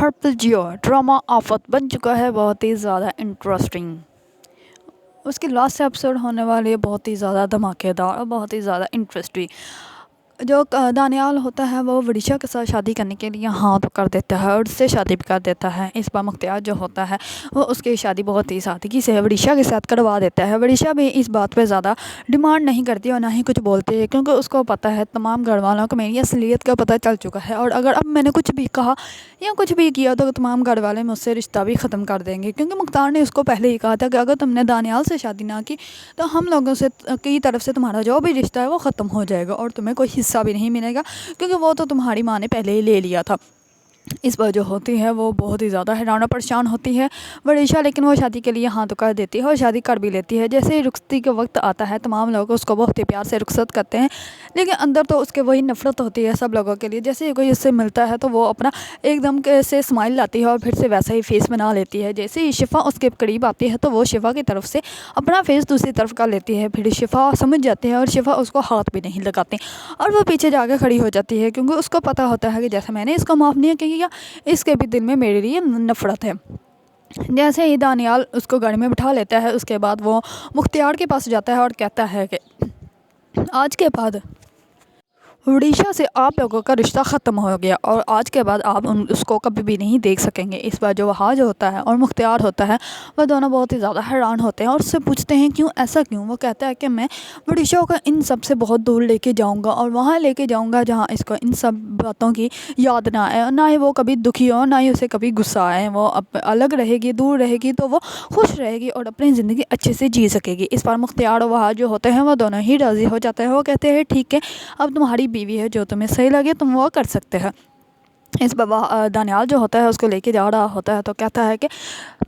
ہرپلجیو drama آفت بن چکا ہے بہت ہی زیادہ انٹرسٹنگ۔ اس کی لاسٹ ایپیسوڈ ہونے والی ہے بہت ہی زیادہ دھماکے دار اور بہت ہی زیادہ انٹرسٹنگ۔ جو دانیال ہوتا ہے وہ وڑیشا کے ساتھ شادی کرنے کے لیے ہاں تو کر دیتا ہے اور اس سے شادی بھی کر دیتا ہے۔ اس پر مختار جو ہوتا ہے وہ اس کی شادی بہت ہی سادگی سے وڑیشا کے ساتھ کروا دیتا ہے۔ وڑیشا بھی اس بات پہ زیادہ ڈیمانڈ نہیں کرتی اور نہ ہی کچھ بولتی ہے، کیونکہ اس کو پتہ ہے تمام گھر والوں کو میری اصلیت کا پتہ چل چکا ہے، اور اگر اب میں نے کچھ بھی کہا یا کچھ بھی کیا تو تمام گھر والے مجھ سے رشتہ بھی ختم کر دیں گے، کیونکہ مختار نے اس کو پہلے ہی کہا تھا کہ اگر تم نے دانیال سے شادی نہ کی تو ہم لوگوں سے کی طرف سے تمہارا جو بھی رشتہ ہے وہ ختم ہو جائے گا اور تمہیں کوئی حصہ بھی نہیں ملے گا، کیونکہ وہ تو تمہاری ماں نے پہلے ہی لے لیا تھا۔ اس پر جو ہوتی ہے وہ بہت ہی زیادہ حیران و پریشان ہوتی ہے وڑیشا، لیکن وہ شادی کے لیے ہاں تو کر دیتی ہے اور شادی کر بھی لیتی ہے۔ جیسے ہی رخصتی کا وقت آتا ہے تمام لوگ اس کو بہت ہی پیار سے رخصت کرتے ہیں، لیکن اندر تو اس کے وہی نفرت ہوتی ہے سب لوگوں کے لیے۔ جیسے ہی کوئی اس سے ملتا ہے تو وہ اپنا ایک دم سے اسمائل لاتی ہے اور پھر سے ویسا ہی فیس بنا لیتی ہے۔ جیسے ہی شفا اس کے قریب آتی ہے تو وہ شفا کی طرف سے اپنا فیس دوسری طرف کر لیتی ہے، پھر شفا سمجھ جاتی ہے اور شفا اس کو ہاتھ بھی نہیں لگاتی اور وہ پیچھے جا کے کھڑی ہو جاتی ہے، کیونکہ اس کو پتہ ہوتا ہے کہ جیسے میں نے اس کو معاف نہیں کیا اس کے بھی دل میں میرے لیے نفرت ہے۔ جیسے ہی دانیال اس کو گاڑی میں بٹھا لیتا ہے اس کے بعد وہ مختار کے پاس جاتا ہے اور کہتا ہے کہ آج کے بعد وڑیشا سے آپ لوگوں کا رشتہ ختم ہو گیا اور آج کے بعد آپ اس کو کبھی بھی نہیں دیکھ سکیں گے۔ اس بار جو وہاج ہوتا ہے اور مختار ہوتا ہے وہ دونوں بہت ہی زیادہ حیران ہوتے ہیں اور اس سے پوچھتے ہیں کیوں، ایسا کیوں؟ وہ کہتا ہے کہ میں وڑیشا کو ان سب سے بہت دور لے کے جاؤں گا اور وہاں لے کے جاؤں گا جہاں اس کو ان سب باتوں کی یاد نہ آئے اور نہ ہی وہ کبھی دکھی ہو، نہ ہی اسے کبھی غصہ آئے۔ وہ الگ رہے گی، دور رہے گی تو وہ خوش رہے گی اور اپنی زندگی اچھے سے جی سکے گی۔ اس بار مختار اور وہاج جو ہوتے ہیں وہ دونوں ہی راضی ہو جاتے ہیں۔ وہ کہتے ہیں ٹھیک ہے، اب تمہاری بیوی ہے، جو تمہیں صحیح لگے تم وہ کر سکتے ہیں۔ اس بابا دانیال جو ہوتا ہے اس کو لے کے جا رہا ہوتا ہے تو کہتا ہے کہ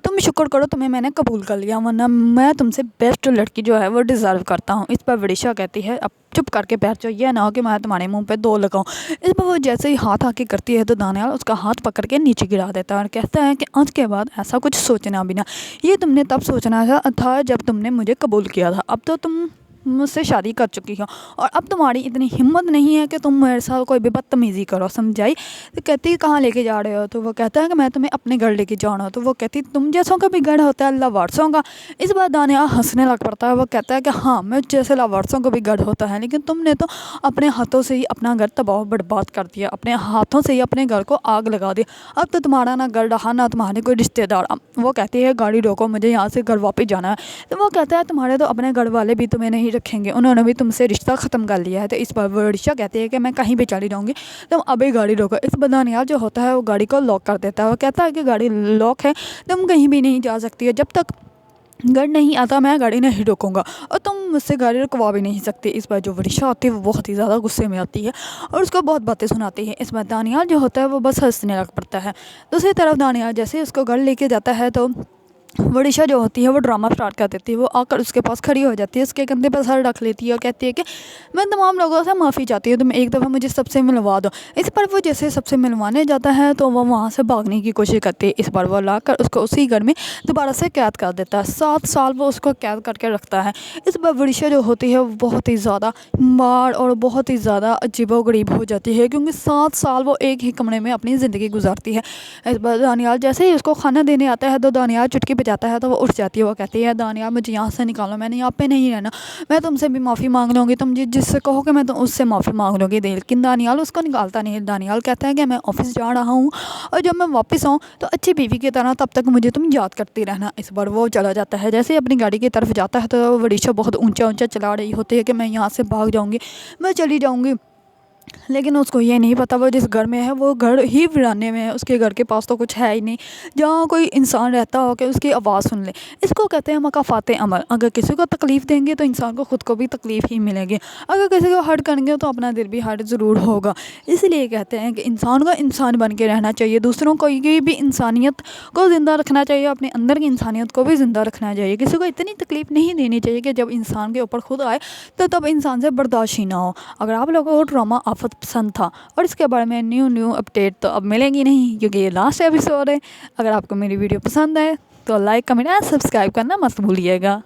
تم شکر کرو تمہیں میں نے قبول کر لیا، ورنہ میں تم سے بیسٹ لڑکی جو ہے وہ ڈیزرو کرتا ہوں۔ اس پر وڑیشا کہتی ہے اب چپ کر کے بیٹھ جاؤ، یہ نہ ہو کہ میں تمہارے منہ پہ دو لگاؤں۔ اس پر وہ جیسے ہی ہاتھ آ کے کرتی ہے تو دانیال اس کا ہاتھ پکڑ کے نیچے گرا دیتا ہے اور کہتا ہے کہ آج کے بعد ایسا کچھ سوچنا بھی نہ، یہ تم نے تب سوچنا تھا جب تم نے مجھے قبول کیا تھا، اب تو تم مجھ سے شادی کر چکی ہو اور اب تمہاری اتنی ہمت نہیں ہے کہ تم میرے ساتھ کوئی بھی بدتمیزی کرو، سمجھائی؟ تو کہتی ہے کہاں لے کے جا رہے ہو؟ تو وہ کہتا ہے کہ میں تمہیں اپنے گھر لے کے جانا ہوں۔ تو وہ کہتی تم جیسوں کا بھی گھر ہوتا ہے لاوارسوں کا۔ اس بار دانیال ہنسنے لگ پڑتا ہے، وہ کہتا ہے کہ ہاں میں جیسے لاوارسوں کا بھی گھر ہوتا ہے، لیکن تم نے تو اپنے ہاتھوں سے ہی اپنا گھر تباہ و برباد کر دیا، اپنے ہاتھوں سے ہی اپنے گھر کو آگ لگا دیا، اب تو تمہارا نہ گھر رہا نہ تمہارے کوئی رشتے دار۔ وہ کہتی ہے گاڑی روکو، مجھے یہاں سے گھر واپس جانا ہے۔ تو وہ کہتا ہے تمہارے تو اپنے گھر والے بھی تمہیں نہیں رکھیں گے، انہوں نے بھی تم سے رشتہ ختم کر لیا ہے۔ تو اس پر وڑیشا کہتی ہے کہ میں کہیں بھی چلی جاؤں گی، تم ابھی گاڑی روکو۔ اس پر دانیال جو ہوتا ہے وہ گاڑی کو لاک کر دیتا ہے، وہ کہتا ہے کہ گاڑی لاک ہے، تم کہیں بھی نہیں جا سکتی ہے، جب تک گھر نہیں آتا میں گاڑی نہیں روکوں گا اور تم مجھ سے گاڑی رکوا بھی نہیں سکتی۔ اس پر جو وڑیشا ہوتی ہے وہ بہت ہی زیادہ غصے میں آتی ہے اور اس کو بہت باتیں سناتی ہے۔ اس پر دانیال جو ہوتا ہے وہ بس ہنسنے لگ پڑتا ہے۔ دوسری طرف دانیال جیسے اس کو گھر لے کے جاتا ہے تو وڑیشا جو ہوتی ہے وہ ڈرامہ سٹارٹ کر دیتی ہے، وہ آ کر اس کے پاس کھڑی ہو جاتی ہے، اس کے کندھے پر سر رکھ لیتی ہے اور کہتی ہے کہ میں تمام لوگوں سے معافی چاہتی ہوں، تم ایک دفعہ مجھے سب سے ملوا دو۔ اس پر وہ جیسے سب سے ملوانے جاتا ہے تو وہ وہاں سے بھاگنے کی کوشش کرتی ہے۔ اس پر وہ لا کر اس کو اسی گھر میں دوبارہ سے قید کر دیتا ہے، 7 سال وہ اس کو قید کر کے رکھتا ہے۔ اس پر وڑیشا جو ہوتی ہے وہ بہت ہی زیادہ مار اور بہت ہی زیادہ عجیب و غریب ہو جاتی ہے، کیونکہ 7 سال وہ ایک ہی کمرے میں اپنی زندگی گزارتی ہے۔ اس پر دانیال جیسے ہی اس کو کھانا دینے آتا ہے تو دانیال چٹکی بجاتا ہے تو وہ اٹھ جاتی ہے۔ وہ کہتی ہے دانیال مجھے یہاں سے نکالو، میں نے یہاں پہ نہیں رہنا، میں تم سے بھی معافی مانگ لوں گی، تم جس سے کہو کہ میں تو اس سے معافی مانگ لوں گی، لیکن دانیال اس کو نکالتا نہیں۔ دانیال کہتا ہے کہ میں آفس جا رہا ہوں اور جب میں واپس آؤں تو اچھی بیوی کی طرح تب تک مجھے تم یاد کرتی رہنا۔ اس پر وہ چلا جاتا ہے، جیسے ہی اپنی گاڑی کی طرف جاتا ہے تو وڑیشا بہت اونچا اونچا چلا رہی ہوتی ہے کہ میں یہاں سے بھاگ جاؤں گی، میں چلی جاؤں گی، لیکن اس کو یہ نہیں پتا وہ جس گھر میں ہے وہ گھر ہی ویرانے میں ہے، اس کے گھر کے پاس تو کچھ ہے ہی نہیں جہاں کوئی انسان رہتا ہو کہ اس کی آواز سن لے۔ اس کو کہتے ہیں مکافات عمل، اگر کسی کو تکلیف دیں گے تو انسان کو خود کو بھی تکلیف ہی ملے گی، اگر کسی کو ہرٹ کریں گے تو اپنا دل بھی ہرٹ ضرور ہوگا۔ اس لیے کہتے ہیں کہ انسان کو انسان بن کے رہنا چاہیے، دوسروں کو کی بھی انسانیت کو زندہ رکھنا چاہیے، اپنے اندر کی انسانیت کو بھی زندہ رکھنا چاہیے، کسی کو اتنی تکلیف نہیں دینی چاہیے کہ جب انسان کے اوپر خود آئے تو تب انسان سے برداشت ہی نہ ہو۔ اگر آپ لوگوں کو ڈرامہ آفت پسند تھا اور اس کے بارے میں نیو اپڈیٹ تو اب ملے گی نہیں کیونکہ یہ لاسٹ ایپیسوڈ ہے، اگر آپ کو میری ویڈیو پسند ہے تو لائک کمنٹ اور سبسکرائب کرنا مت بھولیے گا۔